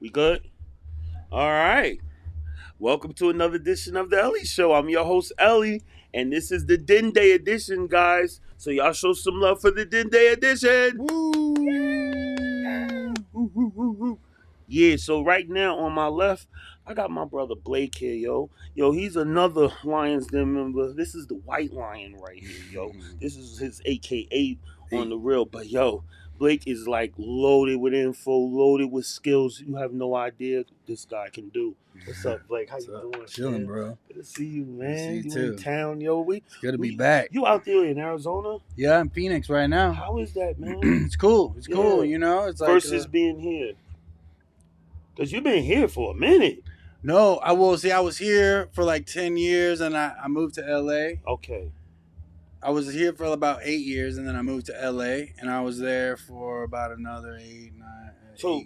We good? All right. Welcome to another edition of the Ellie Show. I'm your host, Ellie, and this is the Den Day edition, guys. So y'all show some love for the Den Day edition. Woo! Woo, woo, woo, woo. Yeah, so right now on my left, I got my brother Blake here, yo. Yo, he's another Lions Den member. This is the White Lion right here, yo. This is his AKA on the real. But yo, Blake is like loaded with info, loaded with skills. You have no idea what this guy can do. What's up, Blake? How you doing? Chilling, man? bro. Good to see you, man. See you You in too. town, yo. It's good to be back. You out there in Arizona? Yeah, I'm Phoenix right now. How is that, man? It's cool. It's cool. Yeah. You know, it's like Versus being here. Because you've been here for a minute. no. I was here for like 10 years, and I moved to LA. Okay. I was here for about 8 years, and then I moved to LA, and I was there for about another 8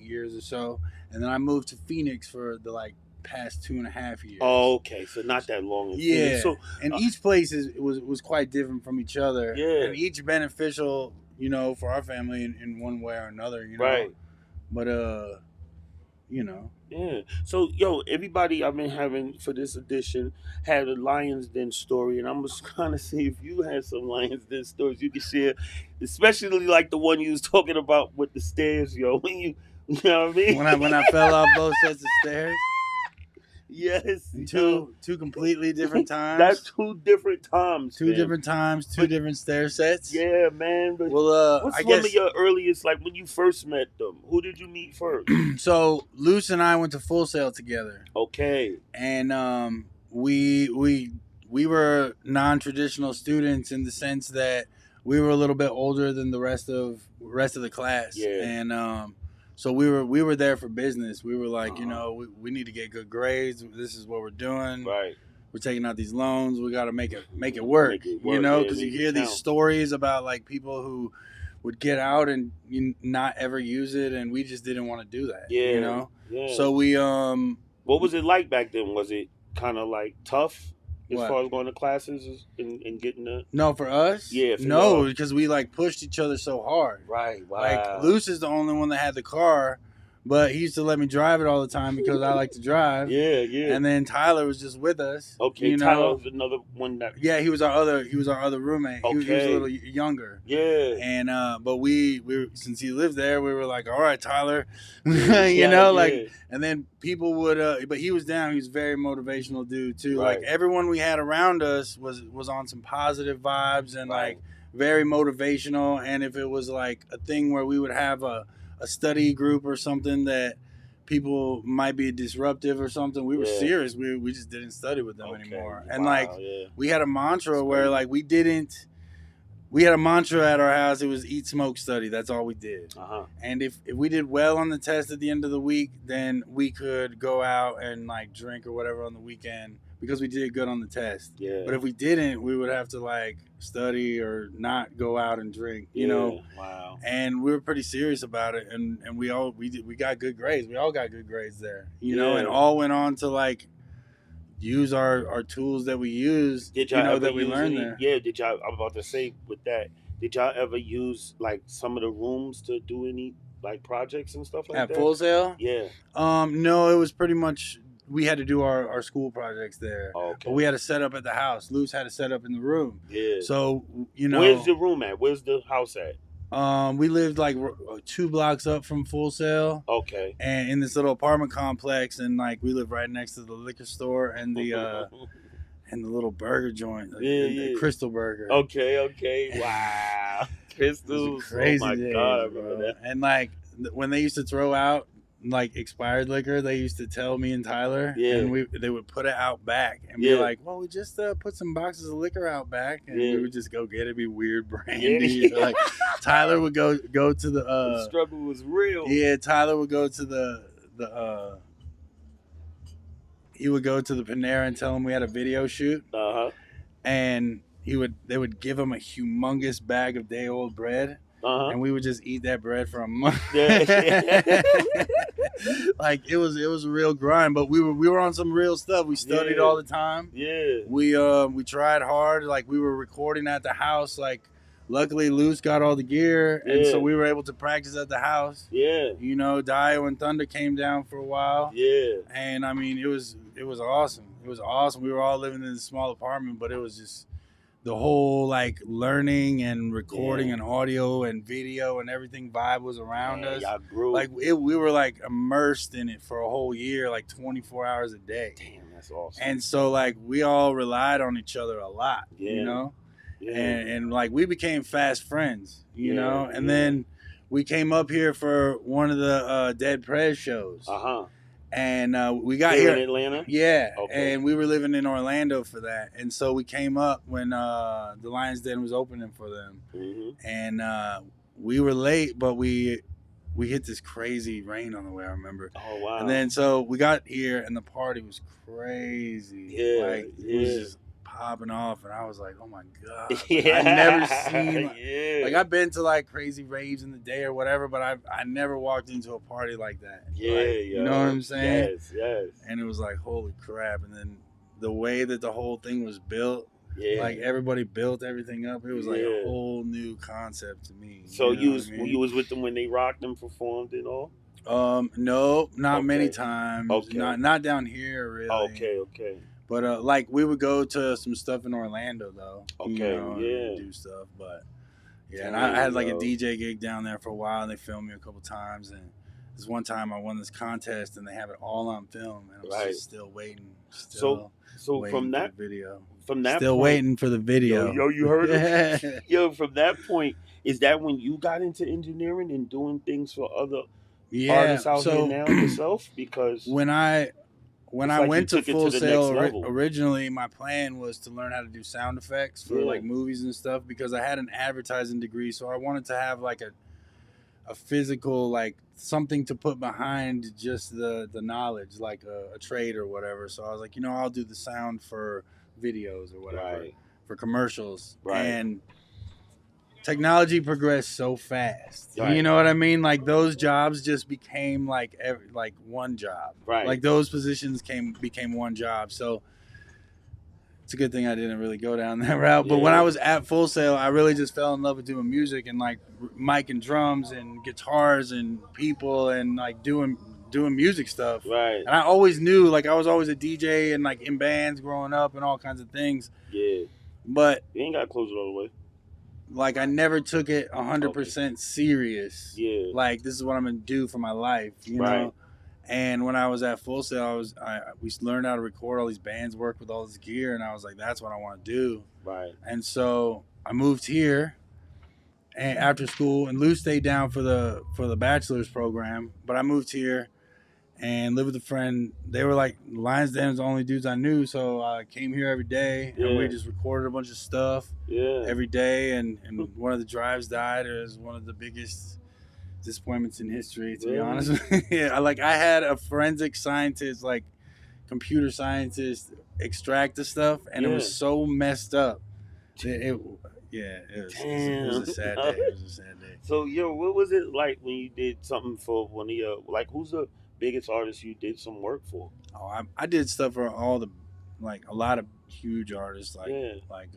years or so, and then I moved to Phoenix for the past 2.5 years. Oh, okay. So not that long. Yeah. So and each place was quite different from each other. Yeah. And each beneficial, for our family in one way or another, right. But Yeah. So yo, everybody I've been having for this edition had a Lions Den story, and I'm just trying to see if you had some Lions Den stories you can share, especially like the one you was talking about with the stairs, yo. When you know what I mean? when I fell off both sets of stairs. Yes. Two completely different times. That's two different times. Two different times, two different stair sets. Yeah, man. But well, what's I one guess of your earliest, like when you first met them? Who did you meet first? so Luce and I went to Full Sail together. Okay. And we were non-traditional students in the sense that we were a little bit older than the rest of the class. Yeah. And so we were there for business. We were like, we need to get good grades. This is what we're doing. Right. We're taking out these loans. We got to make it work. Because you hear these stories about like people who would get out and not ever use it, and we just didn't want to do that. Yeah. Yeah. So we What was it like back then? Was it kind of like tough as What? far as going to classes and getting the? No, for us? Yeah, for no, y'all. because we like pushed each other so hard. Right. Wow. Like Luce is the only one that had the car, but he used to let me drive it all the time because I like to drive. Yeah. Yeah. And then Tyler was just with us. Okay. Tyler was another one that. Yeah, he was our other roommate. Okay. He was a little younger. Yeah. And but we since he lived there, we were like, all right, Tyler, Yeah. and then people would but he was down. He was a very motivational dude too. Right. Like everyone we had around us was on some positive vibes and Right. like very motivational. And if it was like a thing where we would have a study group or something that people might be disruptive or something, we were Yeah. serious. We just didn't study with them anymore. And Wow, like yeah. we had a mantra That's where great. like we had a mantra at our house. It was eat, smoke, study. That's all we did. And if we did well on the test at the end of the week, then we could go out and like drink or whatever on the weekend because we did good on the test. Yeah. But if we didn't, we would have to like study or not go out and drink, Wow. And we were pretty serious about it. And we got good grades. We all got good grades there, and all went on to like use our tools that we use, Did y'all ever that we use learned any, there. Yeah, did y'all? I'm about to say with that. Did y'all ever use like some of the rooms to do any like projects and stuff like At that? Full Sail? Yeah. No, it was pretty much we had to do our school projects there. Okay. But we had to set up at the house. Luce had to set up in the room. Yeah. So Where's the room at? Where's the house at? we lived like 2 blocks up from Full Sail. Okay. And in this little apartment complex, and like we live right next to the liquor store and the and the little burger joint, the Crystal Burger. Okay. Wow. Crystals. Crazy Oh my days, God, I remember bro. that. And like when they used to throw out like expired liquor, they used to tell me and Tyler, and they would put it out back and be like, well, we just put some boxes of liquor out back, and we would just go get it. It'd be weird brandy. Like Tyler would go to the struggle was real. Yeah, Tyler would go to the he would go to the Panera and tell him we had a video shoot. And they would give him a humongous bag of day old bread. And we would just eat that bread for a month. Like it was a real grind, but we were on some real stuff. We studied all the time. Yeah. We tried hard. Like we were recording at the house like luckily Luce got all the gear, and so we were able to practice at the house. Yeah. You know, Dio and Thunder came down for a while. Yeah. And I mean, it was awesome. It was awesome. We were all living in a small apartment, but it was just the whole like learning and recording and audio and video and everything vibe was around us. Y'all grew. Like we were like immersed in it for a whole year, like 24 hours a day. Damn, that's awesome. And so like we all relied on each other a lot, you know? Yeah. And like we became fast friends, you know? And then we came up here for one of the Dead Prez shows. And we got here in Atlanta. Yeah, okay. And we were living in Orlando for that, and so we came up when the Lions Den was opening for them, and we were late, but we hit this crazy rain on the way. I remember. Oh wow! And then so we got here, and the party was crazy. Yeah, like it was just popping off, and I was like, "Oh my god!" I've never seen like I've been to like crazy raves in the day or whatever, but I never walked into a party like that. You know what I'm saying? Yes. And it was like, holy crap! And then the way that the whole thing was built, like everybody built everything up. It was like a whole new concept to me. So you was with them when they rocked and performed and all? No, not many times. Okay. Not down here really. Okay. But like we would go to some stuff in Orlando though. Okay, and do stuff. But and I had like a DJ gig down there for a while, and they filmed me a couple times. And this one time I won this contest, and they have it all on film, and I was just still waiting. So waiting from that video, still point, waiting for the video. Yo, you heard it? Yo, from that point, is that when you got into engineering and doing things for other artists out here now yourself? Because when I went to Full Sail, originally my plan was to learn how to do sound effects for like movies and stuff, because I had an advertising degree, so I wanted to have like a physical, like something to put behind just the knowledge, like a trade or whatever. So I was like, I'll do the sound for videos or whatever, for commercials. And technology progressed so fast. You know what I mean? Like those jobs just became like one job. Like those positions became one job. So it's a good thing I didn't really go down that route. But when I was at Full Sail, I really just fell in love with doing music and like mic and drums and guitars and people and like doing music stuff. And I always knew, like I was always a DJ and like in bands growing up and all kinds of things. But you ain't gotta close it all the way. Like I never took it 100% serious. Like this is what I'm gonna do for my life, you know. And when I was at Full Sail, we learned how to record all these bands, work with all this gear, and I was like, that's what I want to do. And so I moved here, and after school, and Lou stayed down for the bachelor's program, but I moved here and lived with a friend. They were like Lions Den was the only dudes I knew, so I came here every day and we just recorded a bunch of stuff every day. And one of the drives died. It was one of the biggest disappointments in history, to be honest. I had a forensic scientist, like computer scientist, extract the stuff, and it was so messed up. It was a sad day. It was a sad day. So what was it like when you did something for one of your, like, who's the biggest artist you did some work for? Oh, I did stuff for all the, like a lot of huge artists, like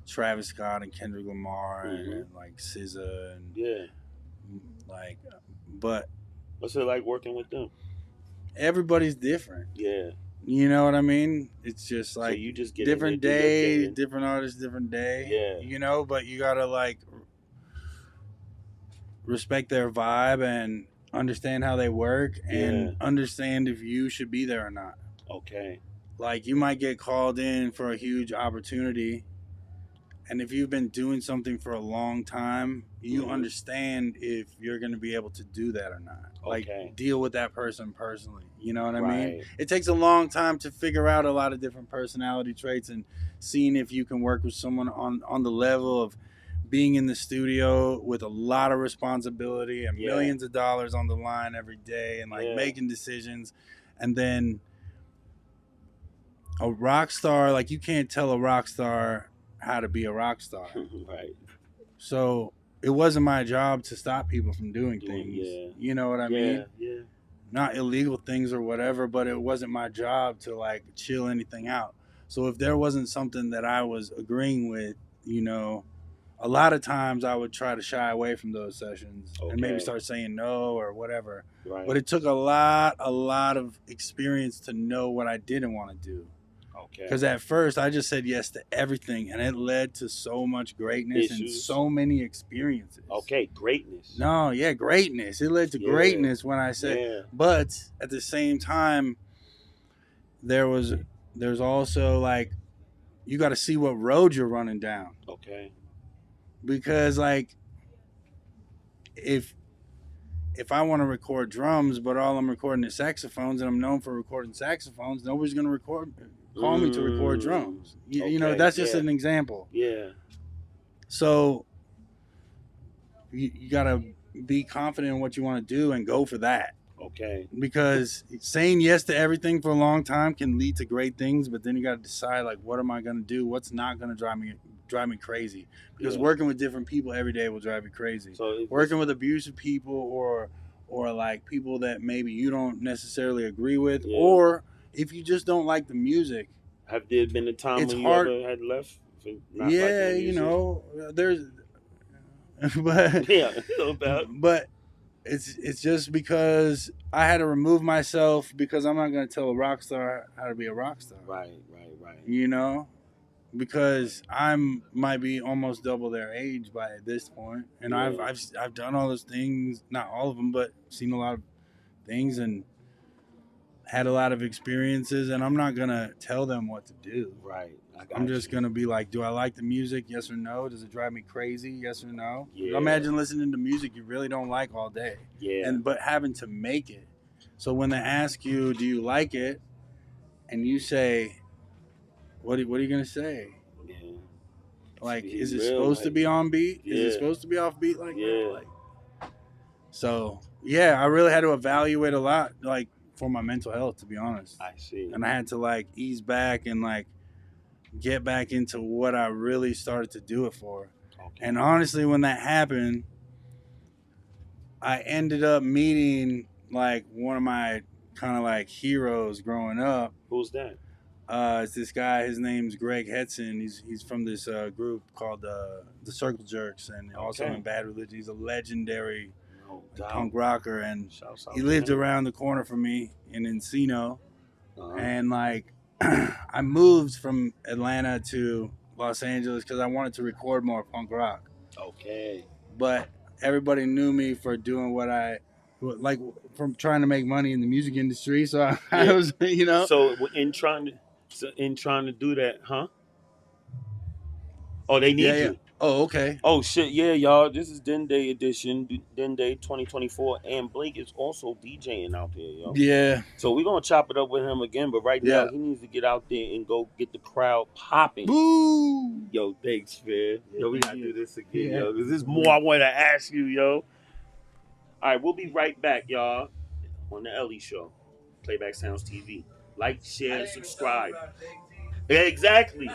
Travis Scott and Kendrick Lamar and like SZA and like, but what's it like working with them? Everybody's different. You know what I mean? It's just like, so you just get different day, different artists, different day. You know, but you gotta like respect their vibe and understand how they work and understand if you should be there or not. Like you might get called in for a huge opportunity, and if you've been doing something for a long time, you understand if you're going to be able to do that or not. Like deal with that person personally. You know what I mean? It takes a long time to figure out a lot of different personality traits and seeing if you can work with someone on the level of being in the studio with a lot of responsibility and millions of dollars on the line every day and like making decisions. And then a rock star, like you can't tell a rock star how to be a rock star. So it wasn't my job to stop people from doing things. You know what I mean? Not illegal things or whatever, but it wasn't my job to like chill anything out. So if there wasn't something that I was agreeing with, you know, a lot of times I would try to shy away from those sessions and maybe Okay. start saying no or whatever. Right. But it took a lot of experience to know what I didn't want to do. Okay. Because at first I just said yes to everything, and it led to so much greatness and so many experiences. Okay, greatness. No, yeah, greatness. It led to greatness when I said. But at the same time, there's also like, you got to see what road you're running down. Okay. Because like, if I want to record drums, but all I'm recording is saxophones, and I'm known for recording saxophones, nobody's gonna call me to record drums. You know, that's just an example. Yeah. So you gotta be confident in what you want to do and go for that. Okay. Because saying yes to everything for a long time can lead to great things, but then you got to decide, like, what am I gonna do? What's not gonna drive me crazy? Because working with different people every day will drive you crazy. So working with abusive people or like people that maybe you don't necessarily agree with, or if you just don't like the music. Have there been a time when you ever had left? Yeah, you know, there's, but but it's just because I had to remove myself, because I'm not going to tell a rock star how to be a rock star. Right. You know, because might be almost double their age by this point, and I've done all those things, not all of them, but seen a lot of things and had a lot of experiences, and I'm not gonna tell them what to do. Right. I'm just gonna be like, do I like the music? Yes or no? Does it drive me crazy? Yes or no? Yeah. Imagine listening to music you really don't like all day. Yeah. But having to make it. So when they ask you, do you like it? And you say, what are you gonna say? Yeah. Like, is it supposed to be on beat? Yeah. Is it supposed to be off beat like that? Like, so yeah, I really had to evaluate a lot, like, for my mental health, to be honest. I see. And I had to like ease back and like get back into what I really started to do it for. Okay. And honestly, when that happened, I ended up meeting like one of my kind of like heroes growing up. Who's that? It's this guy. His name's Greg Hetson. He's from this group called the Circle Jerks, and also in Bad Religion. He's a legendary punk rocker, and he lived around the corner from me in Encino. And like, I moved from Atlanta to Los Angeles because I wanted to record more punk rock. Okay. But everybody knew me for doing what I like, from trying to make money in the music industry. So I was, you know. So in trying to do that, huh? Oh, they need you. Oh, okay. Oh, shit. Yeah, y'all. This is Dende edition, Dende 2024. And Blake is also DJing out there, yo. Yeah. So we're going to chop it up with him again. But right now, he needs to get out there and go get the crowd popping. Boo! Yo, thanks, man. Yo, we got to do this again, yo. Because there's more I want to ask you, yo. All right, we'll be right back, y'all, on the Ellie Show. Playback Sounds TV. Like, share, subscribe. Yeah, exactly.